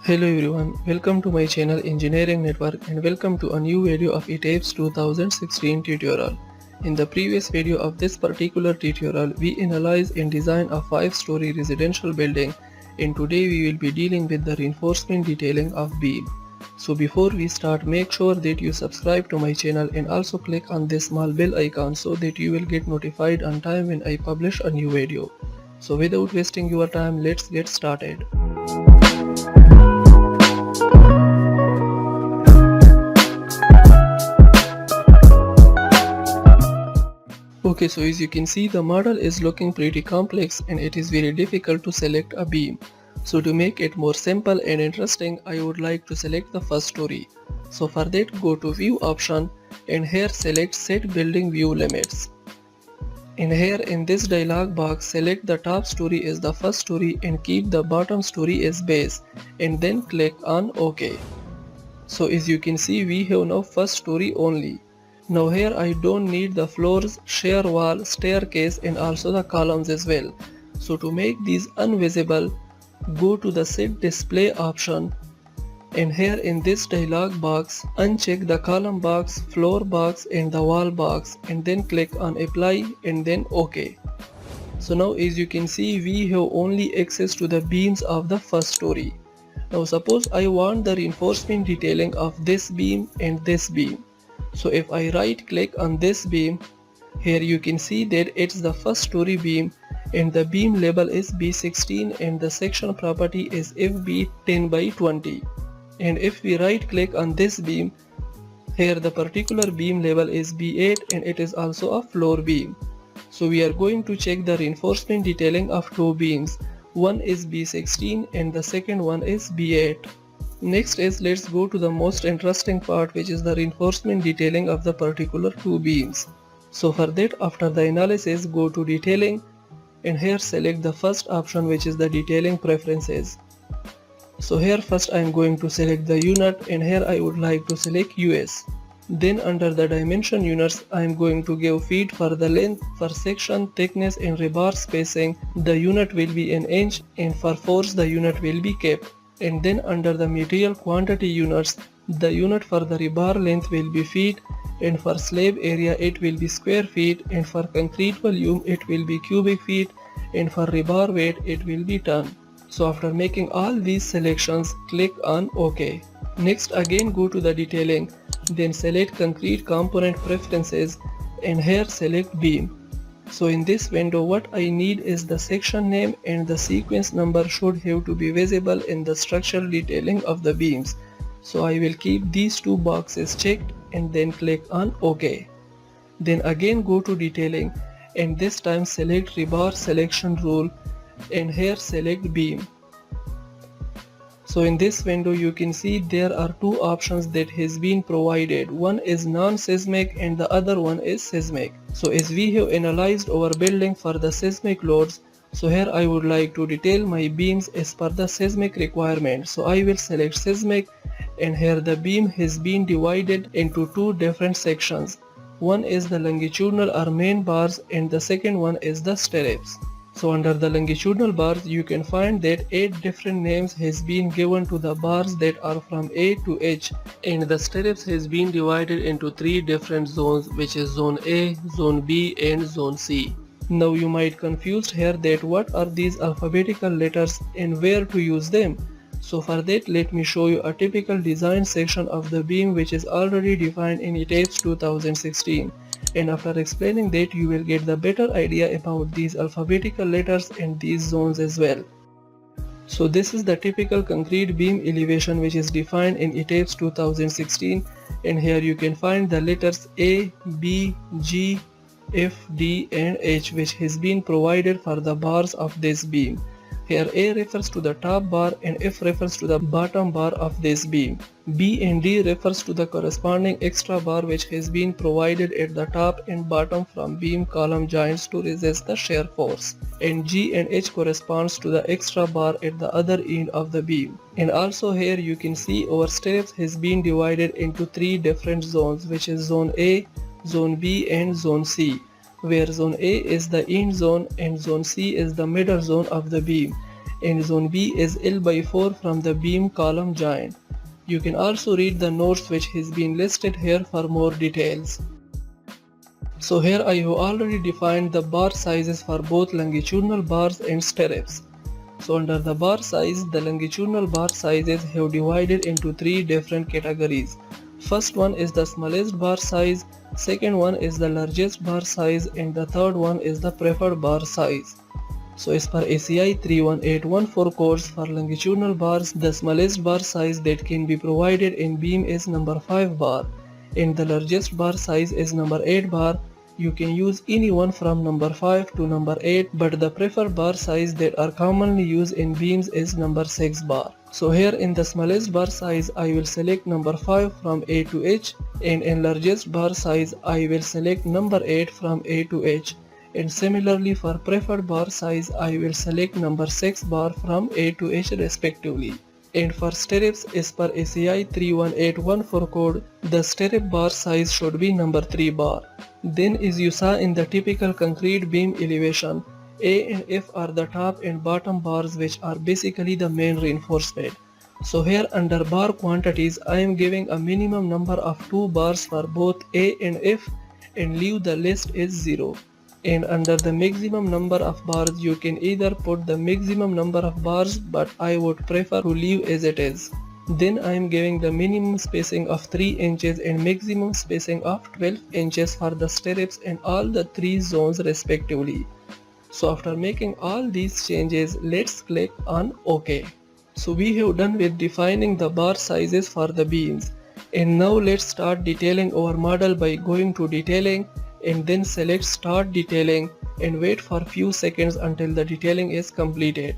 Hello everyone, welcome to my channel Engineering Network and welcome to a new video of Etabs 2016 tutorial. In the previous video of this particular tutorial, we analyze and design a 5-story residential building, and today we will be dealing with the reinforcement detailing of beam. So before we start, make sure that you subscribe to my channel and also click on this small bell icon so that you will get notified on time when I publish a new video. So without wasting your time, let's get started. Okay, so as you can see, the model is looking pretty complex and it is very difficult to select a beam. So to make it more simple and interesting, I would like to select the first story. So for that, go to view option and here select set building view limits. And here in this dialog box, select the top story as the first story and keep the bottom story as base, and then click on OK. So as you can see, we have now first story only. Now here I don't need the floors, shear wall, staircase and also the columns as well. So to make these invisible, go to the set display option and here in this dialog box, uncheck the column box, floor box and the wall box and then click on apply and then OK. So now as you can see, we have only access to the beams of the first story. Now suppose I want the reinforcement detailing of this beam and this beam. So if I right click on this beam, here you can see that it's the first story beam and the beam label is B16 and the section property is FB 10/20. And if we right click on this beam, here the particular beam label is B8 and it is also a floor beam. So we are going to check the reinforcement detailing of two beams. One is B16 and the second one is B8. Next is let's go to the most interesting part, which is the reinforcement detailing of the particular two beams. So for that, after the analysis, go to detailing and here select the first option, which is the detailing preferences. So here first I am going to select the unit and here I would like to select US. Then under the dimension units, I am going to give feet for the length, for section, thickness and rebar spacing. The unit will be in inch and for force the unit will be kept. And then under the material quantity units, the unit for the rebar length will be feet and for slab area it will be square feet and for concrete volume it will be cubic feet and for rebar weight it will be ton. So after making all these selections, click on OK. Next again go to the detailing, then select concrete component preferences and here select beam. So in this window what I need is the section name and the sequence number should have to be visible in the structural detailing of the beams. So I will keep these two boxes checked and then click on OK. Then again go to detailing and this time select rebar selection rule and here select beam. So in this window you can see there are two options that has been provided. One is non-seismic and the other one is seismic. So as we have analyzed our building for the seismic loads, so here I would like to detail my beams as per the seismic requirement. So I will select seismic and here the beam has been divided into two different sections. One is the longitudinal or main bars and the second one is the stirrups. So under the longitudinal bars you can find that 8 different names has been given to the bars that are from A to H, and the stirrups has been divided into 3 different zones, which is zone A, zone B and zone C. Now you might confused here that what are these alphabetical letters and where to use them. So for that let me show you a typical design section of the beam which is already defined in Etabs 2016. And after explaining that you will get the better idea about these alphabetical letters and these zones as well. So this is the typical concrete beam elevation which is defined in Etabs 2016, and here you can find the letters A, B, G, F, D and H which has been provided for the bars of this beam. Here A refers to the top bar and F refers to the bottom bar of this beam. B and D refers to the corresponding extra bar which has been provided at the top and bottom from beam column joints to resist the shear force. And G and H corresponds to the extra bar at the other end of the beam. And also here you can see our stirrups has been divided into 3 different zones, which is zone A, zone B and zone C, where zone A is the end zone and zone C is the middle zone of the beam. and zone B is L by 4 from the beam column joint. You can also read the notes which has been listed here for more details. So here I have already defined the bar sizes for both longitudinal bars and stirrups. So under the bar size, the longitudinal bar sizes have divided into three different categories. First one is the smallest bar size, second one is the largest bar size, and the third one is the preferred bar size. So as per ACI 31814 codes for longitudinal bars, the smallest bar size that can be provided in beam is number 5 bar, and the largest bar size is number 8 bar. You can use any one from number 5 to number 8, but the preferred bar size that are commonly used in beams is number 6 bar. So here in the smallest bar size I will select number 5 from A to H, and in largest bar size I will select number 8 from A to H. And similarly for preferred bar size I will select number 6 bar from A to H respectively. And for stirrups as per ACI 31814 code, the stirrup bar size should be number 3 bar. Then as you saw in the typical concrete beam elevation, A and F are the top and bottom bars which are basically the main reinforcement. So here under bar quantities I am giving a minimum number of 2 bars for both A and F and leave the list as 0. And under the maximum number of bars you can either put the maximum number of bars, but I would prefer to leave as it is. Then I am giving the minimum spacing of 3 inches and maximum spacing of 12 inches for the stirrups and all the 3 zones respectively. So after making all these changes, let's click on OK. So we have done with defining the bar sizes for the beams. And now let's start detailing our model by going to detailing and then select start detailing and wait for few seconds until the detailing is completed.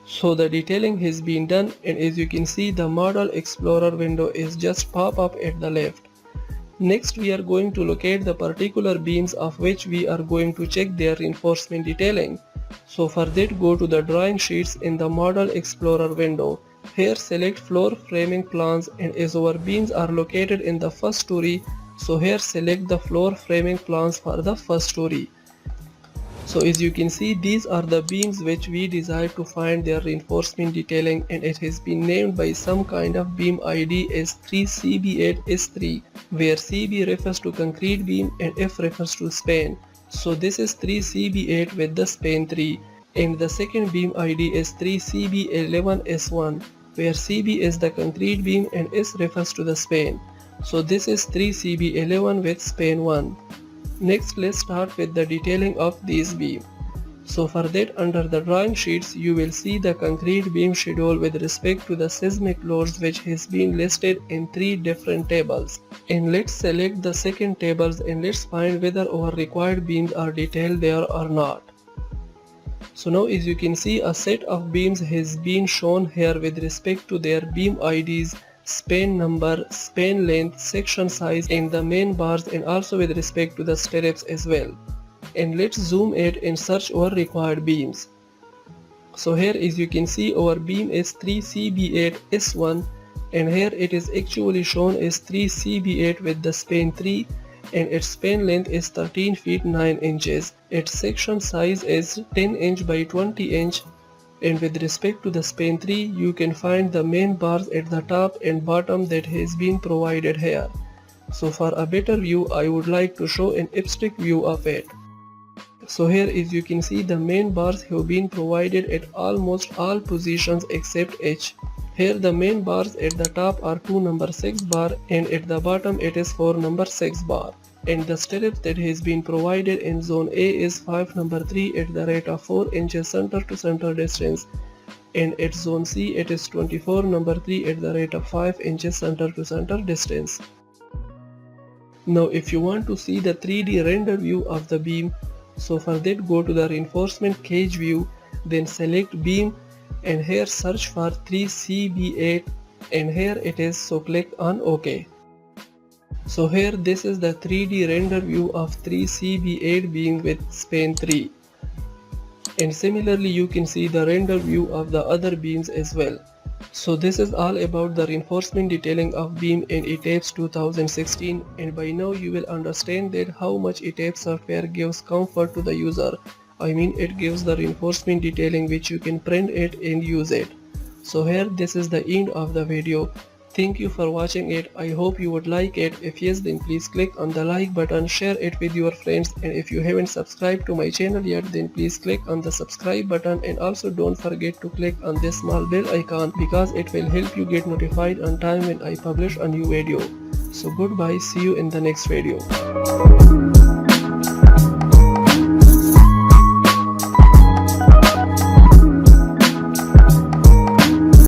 So the detailing has been done, and as you can see the model explorer window is just pop up at the left. Next we are going to locate the particular beams of which we are going to check their reinforcement detailing. So for that go to the drawing sheets in the model explorer window. Here select floor framing plans, and as our beams are located in the first story, so here select the floor framing plans for the first story. So as you can see these are the beams which we desire to find their reinforcement detailing, and it has been named by some kind of beam ID as 3CB8S3, where CB refers to concrete beam and F refers to span. So this is 3CB8 with the span 3, and the second beam ID is 3CB11S1, where CB is the concrete beam and S refers to the span. So this is 3CB11 with span 1. Next let's start with the detailing of these beam. So for that under the drawing sheets you will see the concrete beam schedule with respect to the seismic loads which has been listed in 3 different tables. And let's select the second tables and let's find whether our required beams are detailed there or not. So now as you can see a set of beams has been shown here with respect to their beam IDs, span number, span length, section size, and the main bars, and also with respect to the stirrups as well. And let's zoom it and search our required beams. So here as you can see our beam is 3CB8S1, and here it is actually shown as 3CB8 with the span 3, and its span length is 13 feet 9 inches. Its section size is 10 inch by 20 inch. And with respect to the span 3 you can find the main bars at the top and bottom that has been provided here. So for a better view I would like to show an abstract view of it. So here as you can see the main bars have been provided at almost all positions except H. Here the main bars at the top are 2 number 6 bar, and at the bottom it is 4 number 6 bar. And the stirrups that has been provided in zone A is 5 number 3 at the rate of 4 inches center to center distance, and at zone C it is 24 number 3 at the rate of 5 inches center to center distance. Now if you want to see the 3D render view of the beam, so for that go to the reinforcement cage view, then select beam, and here search for 3CB8, and here it is, so click on OK. So here this is the 3D render view of 3CB8 beam with span 3. And similarly you can see the render view of the other beams as well. So this is all about the reinforcement detailing of beam in Etabs 2016, and by now you will understand that how much Etabs software gives comfort to the user I mean, it gives the reinforcement detailing which you can print it and use it. So here, this is the end of the video. Thank you for watching it. I hope you would like it. If yes, then please click on the like button, share it with your friends, and if you haven't subscribed to my channel yet, then please click on the subscribe button, and also don't forget to click on this small bell icon because it will help you get notified on time when I publish a new video. So goodbye, see you in the next video.